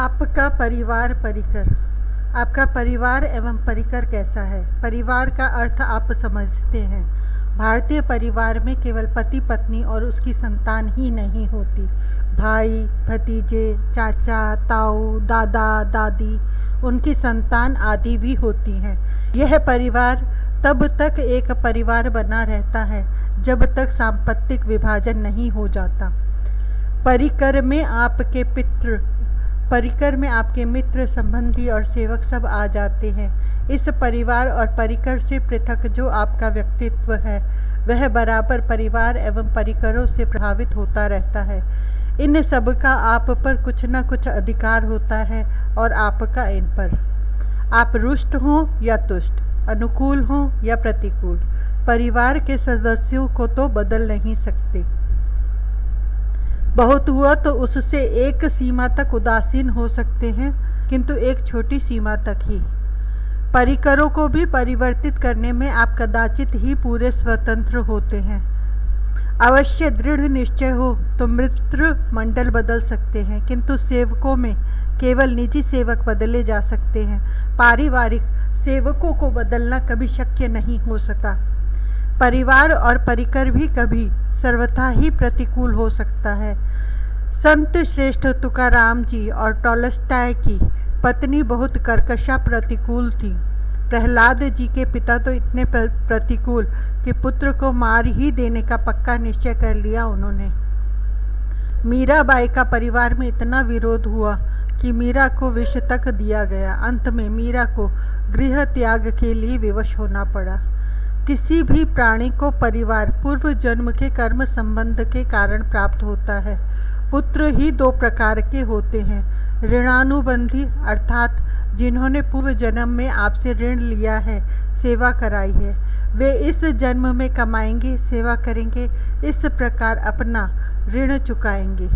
आपका परिवार परिकर। आपका परिवार एवं परिकर कैसा है? परिवार का अर्थ आप समझते हैं। भारतीय परिवार में केवल पति पत्नी और उसकी संतान ही नहीं होती, भाई भतीजे, चाचा ताऊ, दादा दादी, उनकी संतान आदि भी होती हैं। यह परिवार तब तक एक परिवार बना रहता है जब तक सांपत्तिक विभाजन नहीं हो जाता। परिकर में आपके मित्र, संबंधी और सेवक सब आ जाते हैं। इस परिवार और परिकर से पृथक जो आपका व्यक्तित्व है वह बराबर परिवार एवं परिकरों से प्रभावित होता रहता है। इन सब का आप पर कुछ न कुछ अधिकार होता है और आपका इन पर। आप रुष्ट हों या तुष्ट, अनुकूल हों या प्रतिकूल, परिवार के सदस्यों को तो बदल नहीं सकते। बहुत हुआ तो उससे एक सीमा तक उदासीन हो सकते हैं, किंतु एक छोटी सीमा तक ही। परिकरों को भी परिवर्तित करने में आप कदाचित ही पूरे स्वतंत्र होते हैं। अवश्य दृढ़ निश्चय हो तो मित्र मंडल बदल सकते हैं, किंतु सेवकों में केवल निजी सेवक बदले जा सकते हैं। पारिवारिक सेवकों को बदलना कभी शक्य नहीं हो सका। परिवार और परिकर भी कभी सर्वथा ही प्रतिकूल हो सकता है। संत श्रेष्ठ तुकाराम जी और टॉलस्टॉय की पत्नी बहुत कर्कशा प्रतिकूल थी। प्रहलाद जी के पिता तो इतने प्रतिकूल कि पुत्र को मार ही देने का पक्का निश्चय कर लिया उन्होंने। मीराबाई का परिवार में इतना विरोध हुआ कि मीरा को विष तक दिया गया। अंत में मीरा को गृह त्याग के लिए विवश होना पड़ा। किसी भी प्राणी को परिवार पूर्व जन्म के कर्म संबंध के कारण प्राप्त होता है। पुत्र ही दो प्रकार के होते हैं। ऋणानुबंधी अर्थात जिन्होंने पूर्व जन्म में आपसे ऋण लिया है, सेवा कराई है, वे इस जन्म में कमाएंगे, सेवा करेंगे, इस प्रकार अपना ऋण चुकाएंगे।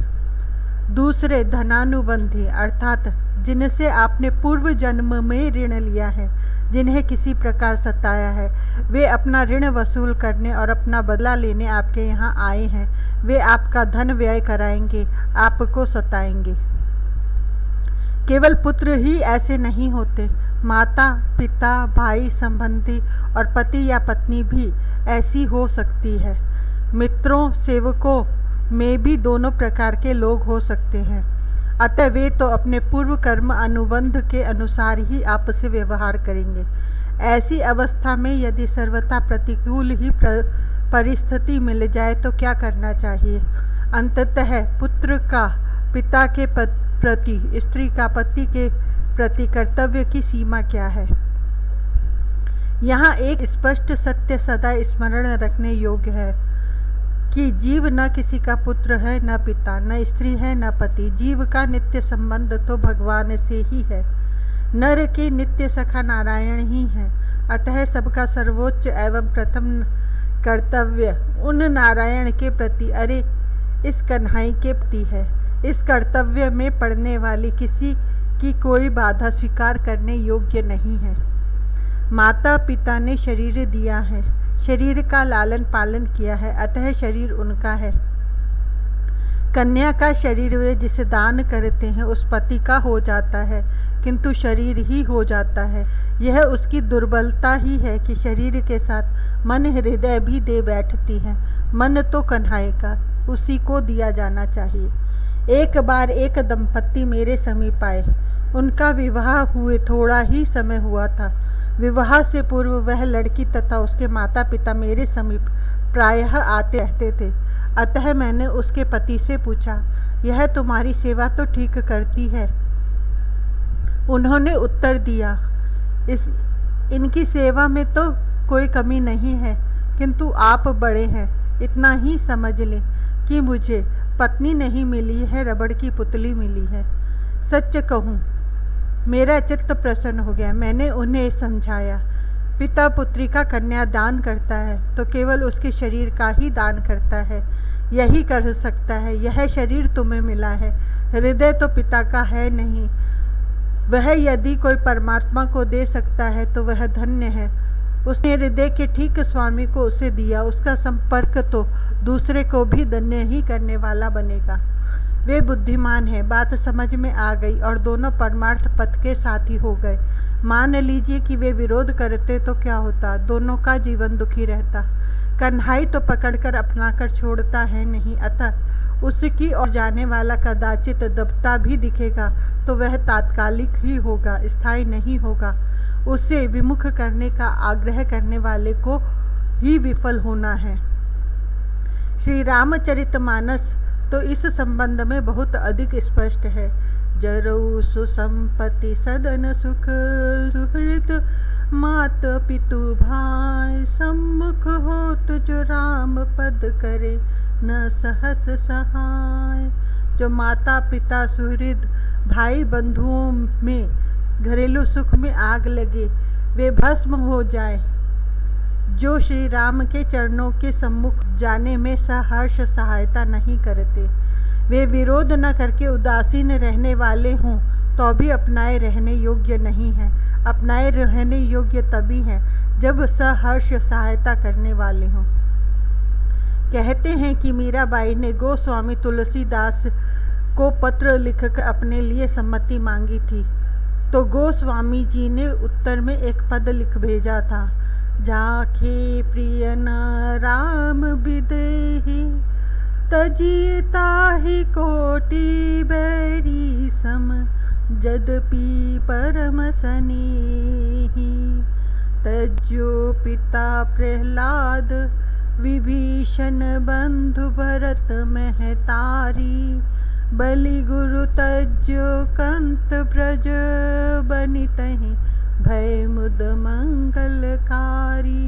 दूसरे धनानुबंधी अर्थात जिनसे आपने पूर्व जन्म में ऋण लिया है, जिन्हें किसी प्रकार सताया है, वे अपना ऋण वसूल करने और अपना बदला लेने आपके यहाँ आए हैं। वे आपका धन व्यय कराएंगे, आपको सताएंगे। केवल पुत्र ही ऐसे नहीं होते, माता पिता, भाई, संबंधी और पति या पत्नी भी ऐसी हो सकती है। मित्रों सेवकों में भी दोनों प्रकार के लोग हो सकते हैं। अतः वे तो अपने पूर्व कर्म अनुबंध के अनुसार ही आपस से व्यवहार करेंगे। ऐसी अवस्था में यदि सर्वथा प्रतिकूल ही परिस्थिति मिल जाए तो क्या करना चाहिए? अंततः पुत्र का पिता के प्रति, स्त्री का पति के प्रति कर्तव्य की सीमा क्या है? यहाँ एक स्पष्ट सत्य सदा स्मरण रखने योग्य है कि जीव न किसी का पुत्र है, न पिता, न स्त्री है, न पति। जीव का नित्य संबंध तो भगवान से ही है। नर के नित्य सखा नारायण ही है। अतः सबका सर्वोच्च एवं प्रथम कर्तव्य उन नारायण के प्रति, अरे इस कन्हई के प्रति है। इस कर्तव्य में पड़ने वाली किसी की कोई बाधा स्वीकार करने योग्य नहीं है। माता पिता ने शरीर दिया है, शरीर का लालन पालन किया है, अतः शरीर उनका है। कन्या का शरीर वे जिसे दान करते हैं उस पति का हो जाता है, किंतु शरीर ही हो जाता है। यह उसकी दुर्बलता ही है कि शरीर के साथ मन हृदय भी दे बैठती है। मन तो कन्हई का, उसी को दिया जाना चाहिए। एक बार एक दंपत्ति मेरे समीप आए। उनका विवाह हुए थोड़ा ही समय हुआ था। विवाह से पूर्व वह लड़की तथा उसके माता पिता मेरे समीप प्रायः आते रहते थे। अतः मैंने उसके पति से पूछा, यह तुम्हारी सेवा तो ठीक करती है? उन्होंने उत्तर दिया, इनकी सेवा में तो कोई कमी नहीं है, किंतु आप बड़े हैं, इतना ही समझ लें कि मुझे पत्नी नहीं मिली है, रबड़ की पुतली मिली है। सच कहूँ मेरा चित्त प्रसन्न हो गया। मैंने उन्हें समझाया, पिता पुत्री का कन्या दान करता है तो केवल उसके शरीर का ही दान करता है, यही कर सकता है। यह शरीर तुम्हें मिला है, हृदय तो पिता का है नहीं। वह यदि कोई परमात्मा को दे सकता है तो वह धन्य है। उसने हृदय के ठीक स्वामी को उसे दिया, उसका संपर्क तो दूसरे को भी धन्य ही करने वाला बनेगा। वे बुद्धिमान हैं। बात समझ में आ गई और दोनों परमार्थ पथ के साथी हो गए। मान लीजिए कि वे विरोध करते तो क्या होता, दोनों का जीवन दुखी रहता। कन्हई तो पकड़कर अपनाकर छोड़ता है नहीं, अतः उसकी ओर जाने वाला कदाचित दबता भी दिखेगा तो वह तात्कालिक ही होगा, स्थायी नहीं होगा। उसे विमुख करने का आग्रह करने वाले को ही विफल होना है। श्री रामचरितमानस तो इस संबंध में बहुत अधिक स्पष्ट है। जरऊ सुसंपत्ति सदन सुख सुहृद मात पितु भाई, सम्मुख होत जो राम पद करे न सहस सहाय। जो माता पिता सुहृद भाई बंधुओं में घरेलू सुख में आग लगे, वे भस्म हो जाए, जो श्री राम के चरणों के सम्मुख जाने में सहर्ष सहायता नहीं करते, वे विरोध न करके उदासीन रहने वाले हों तो भी अपनाए रहने योग्य नहीं हैं। अपनाए रहने योग्य तभी हैं जब सहर्ष सहायता करने वाले हों। कहते हैं कि मीराबाई ने गोस्वामी तुलसीदास को पत्र लिखकर अपने लिए सम्मति मांगी थी, तो गोस्वामी जी ने उत्तर में एक पद लिख भेजा था। जाखे प्रिय न राम विदेही, तजिए ताहि कोटि बैरी सम, यद्यपि परम स्नेही। तज्जो पिता प्रहलाद, विभीषण बंधु भरत महतारी, बलि गुरु तज्जो कंत ब्रज, बनितहि भय मुद मंगलकारी।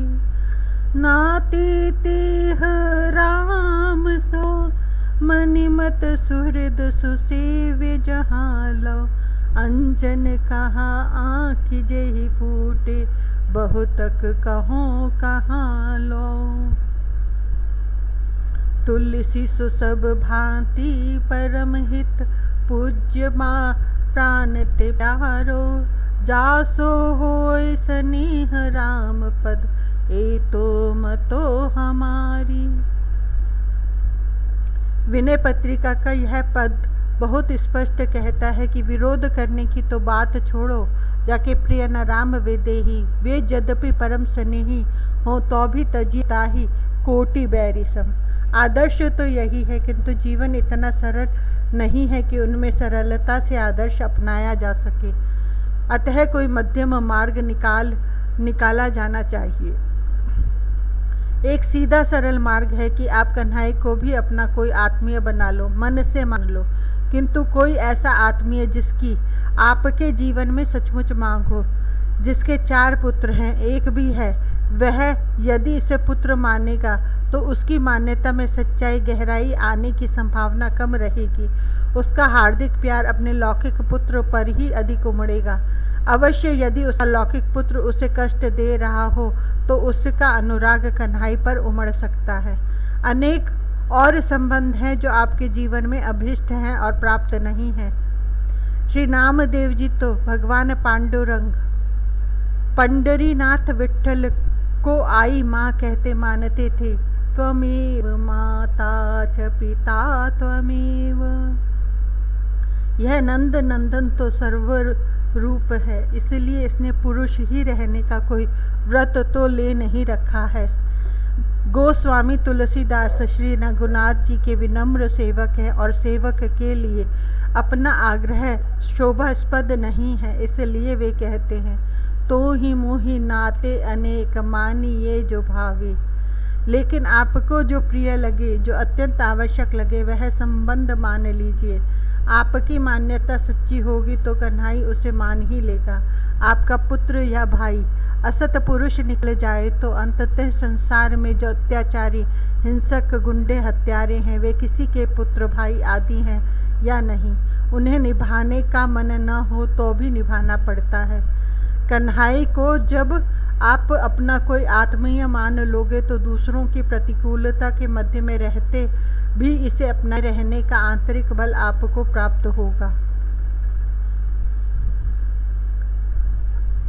नाते तेह राम सो, मनिमत सुहृद सुसेव्य जहाँ लो। अंजन कहा आँख जेहि फूटे, बहुतक कहो कहाँ लो। तुलसी सु सब भांति परम हित, पूज्य माँ प्राण ते प्यारो। जासो होय स्नेह राम पद, ए तो मतो हमारी। विनय पत्रिका का यह पद बहुत स्पष्ट कहता है कि विरोध करने की तो बात छोड़ो, जाके प्रिय न राम विदेही, वे यद्यपि परम स्नेही हो तो भी तजिता ही कोटि बैरी सम। आदर्श तो यही है, किंतु जीवन इतना सरल नहीं है कि उनमें सरलता से आदर्श अपनाया जा सके। अतः कोई मध्यम मार्ग निकाला जाना चाहिए। एक सीधा सरल मार्ग है कि आप कन्हई को भी अपना कोई आत्मीय बना लो, मन से मान लो, किंतु कोई ऐसा आत्मीय जिसकी आपके जीवन में सचमुच मांग हो। जिसके 4 पुत्र हैं, एक भी है, वह यदि इसे पुत्र मानेगा तो उसकी मान्यता में सच्चाई गहराई आने की संभावना कम रहेगी। उसका हार्दिक प्यार अपने लौकिक पुत्र पर ही अधिक उमड़ेगा। अवश्य यदि उसका लौकिक पुत्र उसे कष्ट दे रहा हो तो उसका अनुराग कन्हई पर उमड़ सकता है। अनेक और संबंध हैं जो आपके जीवन में अभिष्ट हैं और प्राप्त नहीं हैं। श्री नामदेव जी तो भगवान पांडुरंग पंडरीनाथ विठ्ठल को आई माँ कहते मानते थे। त्वमेव माता च पिता त्वमेव। यह नंद नंदन तो सर्व रूप है, इसलिए इसने पुरुष ही रहने का कोई व्रत तो ले नहीं रखा है। गोस्वामी तुलसीदास श्री रघुनाथ जी के विनम्र सेवक हैं और सेवक के लिए अपना आग्रह शोभास्पद नहीं है, इसलिए वे कहते हैं तो ही मोहि नाते अनेक मानिए जो भावे। लेकिन आपको जो प्रिय लगे, जो अत्यंत आवश्यक लगे, वह संबंध मान लीजिए। आपकी मान्यता सच्ची होगी तो कन्हई उसे मान ही लेगा। आपका पुत्र या भाई असत पुरुष निकल जाए तो अंततः संसार में जो अत्याचारी हिंसक गुंडे हत्यारे हैं, वे किसी के पुत्र भाई आदि हैं या नहीं, उन्हें निभाने का मन न हो तो भी निभाना पड़ता है। कन्हई को जब आप अपना कोई आत्मीय मान लोगे तो दूसरों की प्रतिकूलता के मध्य में रहते भी इसे अपना रहने का आंतरिक बल आपको प्राप्त होगा।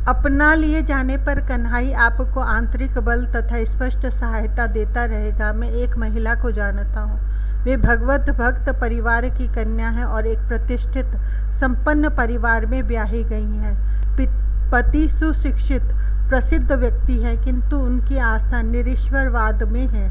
अपना लिए जाने पर कन्हई आपको आंतरिक बल तथा स्पष्ट सहायता देता रहेगा। मैं एक महिला को जानता हूँ, वे भगवत भक्त परिवार की कन्या हैं और एक प्रतिष्ठित संपन्न परिवार में ब्याही गई हैं। पति सुशिक्षित प्रसिद्ध व्यक्ति है, किंतु उनकी आस्था निरीश्वरवाद में है।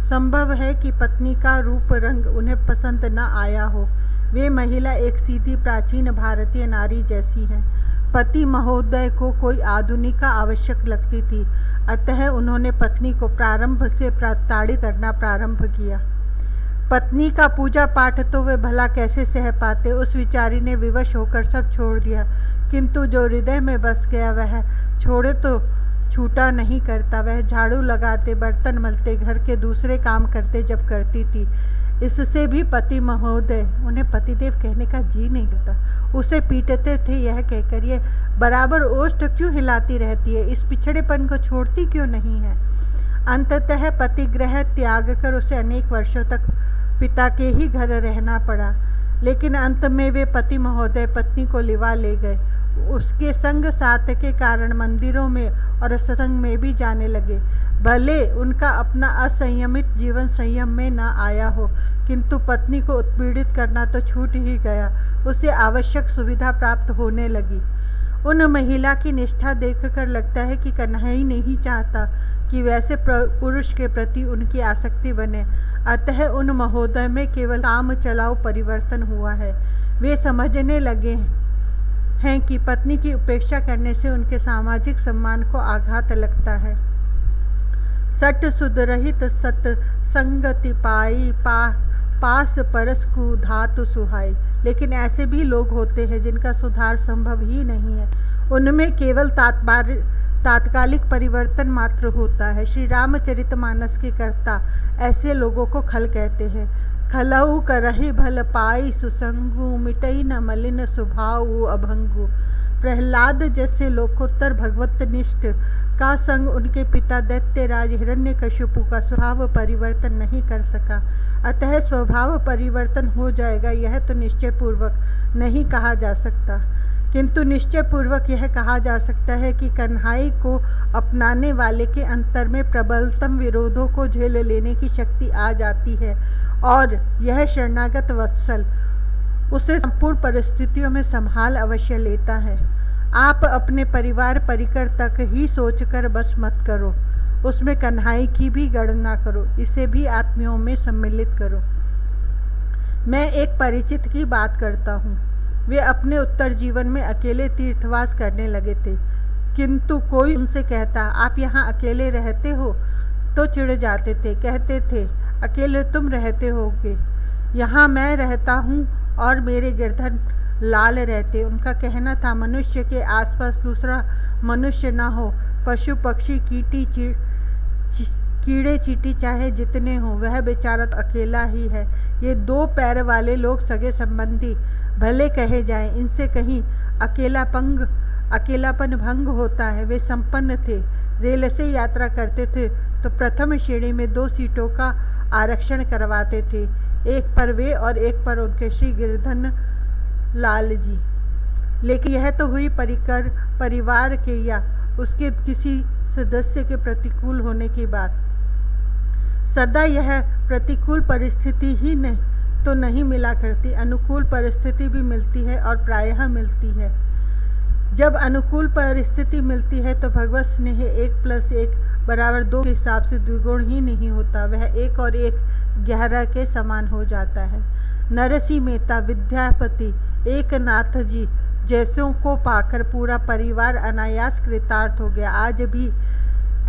संभव है कि पत्नी का रूप रंग उन्हें पसंद न आया हो। वे महिला एक सीधी प्राचीन भारतीय नारी जैसी है। पति महोदय को कोई आधुनिका आवश्यक लगती थी, अतः उन्होंने पत्नी को प्रारंभ से प्रताड़ित करना प्रारंभ किया। पत्नी का पूजा पाठ तो वे भला कैसे सह पाते। उस विचारी ने विवश होकर सब छोड़ दिया, किंतु जो हृदय में बस गया वह छोड़े तो छूटा नहीं करता। वह झाड़ू लगाते, बर्तन मलते, घर के दूसरे काम करते जब करती थी। इससे भी पति महोदय, उन्हें पतिदेव कहने का जी नहीं करता, उसे पीटते थे, यह कहकर ये बराबर ओष्ठ क्यों हिलाती रहती है, इस पिछड़ेपन को छोड़ती क्यों नहीं है। अंततः पतिगृह त्याग कर उसे अनेक वर्षों तक पिता के ही घर रहना पड़ा। लेकिन अंत में वे पति महोदय पत्नी को लिवा ले गए। उसके संग साथ के कारण मंदिरों में और सत्संग में भी जाने लगे। भले उनका अपना असंयमित जीवन संयम में न आया हो, किंतु पत्नी को उत्पीड़ित करना तो छूट ही गया। उसे आवश्यक सुविधा प्राप्त होने लगी। उन महिला की निष्ठा देखकर लगता है कि कन्हई नहीं चाहता कि वैसे पुरुष के प्रति उनकी आसक्ति बने। अतः उन महोदय में केवल काम चलाऊ परिवर्तन हुआ है। वे समझने लगे हैं कि पत्नी की उपेक्षा करने से उनके सामाजिक सम्मान को आघात लगता है। सट सुधरहित सत्संगति पाई पास परस को धातु सुहाई। लेकिन ऐसे भी लोग होते हैं जिनका सुधार संभव ही नहीं है। उनमें केवल तात्कालिक परिवर्तन मात्र होता है। श्री रामचरितमानस के कर्ता ऐसे लोगों को खल कहते हैं। खलऊ करहि भल पाई सुसंगु, मिटई न मलिन स्वभाव अभंगु। प्रहलाद जैसे लोकोत्तर भगवतनिष्ठ का संग उनके पिता दैत्यराज हिरण्यकशिपु का स्वभाव परिवर्तन नहीं कर सका। अतः स्वभाव परिवर्तन हो जाएगा यह तो निश्चयपूर्वक नहीं कहा जा सकता, किंतु निश्चयपूर्वक यह कहा जा सकता है कि कन्हई को अपनाने वाले के अंतर में प्रबलतम विरोधों को झेल लेने की शक्ति आ जाती है और यह शरणागत वत्सल उसे संपूर्ण परिस्थितियों में संभाल अवश्य लेता है। आप अपने परिवार परिकर तक ही सोचकर बस मत करो, उसमें कन्हई की भी गणना करो, इसे भी आत्मियों में सम्मिलित करो। मैं एक परिचित की बात करता हूँ। वे अपने उत्तर जीवन में अकेले तीर्थवास करने लगे थे, किंतु कोई उनसे कहता आप यहाँ अकेले रहते हो तो चिढ़ जाते थे। कहते थे अकेले तुम रहते होगे, यहाँ मैं रहता हूँ और मेरे गिरधर लाल रहते। उनका कहना था मनुष्य के आसपास दूसरा मनुष्य न हो, पशु पक्षी कीड़े चींटी चाहे जितने हों, वह बेचारा तो अकेला ही है। ये दो पैर वाले लोग सगे संबंधी भले कहे जाएं, इनसे कहीं अकेलापन भंग होता है। वे संपन्न थे, रेल से यात्रा करते थे तो प्रथम श्रेणी में 2 सीटों का आरक्षण करवाते थे, एक पर वे और एक पर उनके श्री गिरधन लाल जी। लेकिन यह तो हुई परिवार के या उसके किसी सदस्य के प्रतिकूल होने की बात। सदा यह प्रतिकूल परिस्थिति ही नहीं मिला करती, अनुकूल परिस्थिति भी मिलती है और प्रायः मिलती है। जब अनुकूल परिस्थिति मिलती है तो भगवत स्नेह 1+1 बराबर 2 के हिसाब से द्विगुण ही नहीं होता, वह 1 और 1 11 के समान हो जाता है। नरसी मेहता, विद्यापति, एकनाथ जी जैसों को पाकर पूरा परिवार अनायास कृतार्थ हो गया। आज भी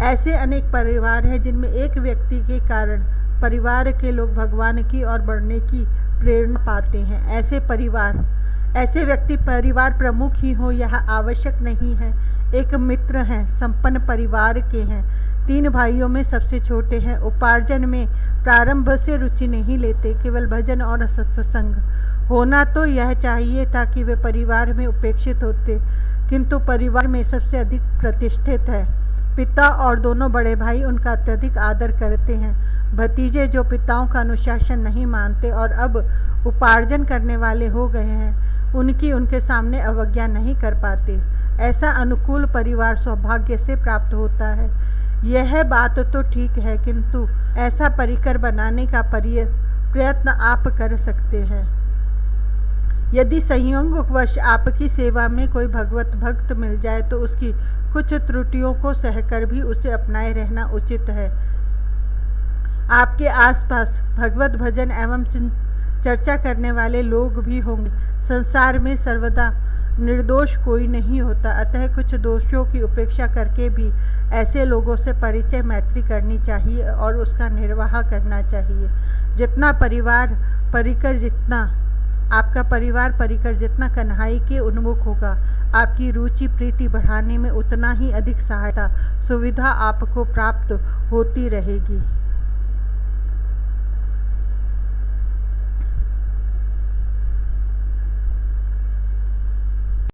ऐसे अनेक परिवार हैं जिनमें एक व्यक्ति के कारण परिवार के लोग भगवान की ओर बढ़ने की प्रेरणा पाते हैं। ऐसे व्यक्ति परिवार प्रमुख ही हो यह आवश्यक नहीं है। एक मित्र हैं, संपन्न परिवार के हैं, 3 भाइयों में सबसे छोटे हैं, उपार्जन में प्रारंभ से रुचि नहीं लेते, केवल भजन और सत्संग। होना तो यह चाहिए था कि वे परिवार में उपेक्षित होते, किंतु परिवार में सबसे अधिक प्रतिष्ठित है। पिता और दोनों बड़े भाई उनका अत्यधिक आदर करते हैं। भतीजे जो पिताओं का अनुशासन नहीं मानते और अब उपार्जन करने वाले हो गए हैं, उनके सामने अवज्ञा नहीं कर पाते। ऐसा अनुकूल परिवार सौभाग्य से प्राप्त होता है। यह बात तो ठीक है, किंतु ऐसा परिकर बनाने का प्रयत्न आप कर सकते हैं। यदि संयोगवश आपकी सेवा में कोई भगवत भक्त मिल जाए तो उसकी कुछ त्रुटियों को सहकर भी उसे अपनाए रहना उचित है। आपके आसपास भगवत भजन एवं चर्चा करने वाले लोग भी होंगे। संसार में सर्वदा निर्दोष कोई नहीं होता, अतः कुछ दोषों की उपेक्षा करके भी ऐसे लोगों से परिचय मैत्री करनी चाहिए और उसका निर्वाह करना चाहिए। आपका परिवार परिकर जितना कन्हाई के उन्मुख होगा, आपकी रुचि प्रीति बढ़ाने में उतना ही अधिक सहायता सुविधा आपको प्राप्त होती रहेगी।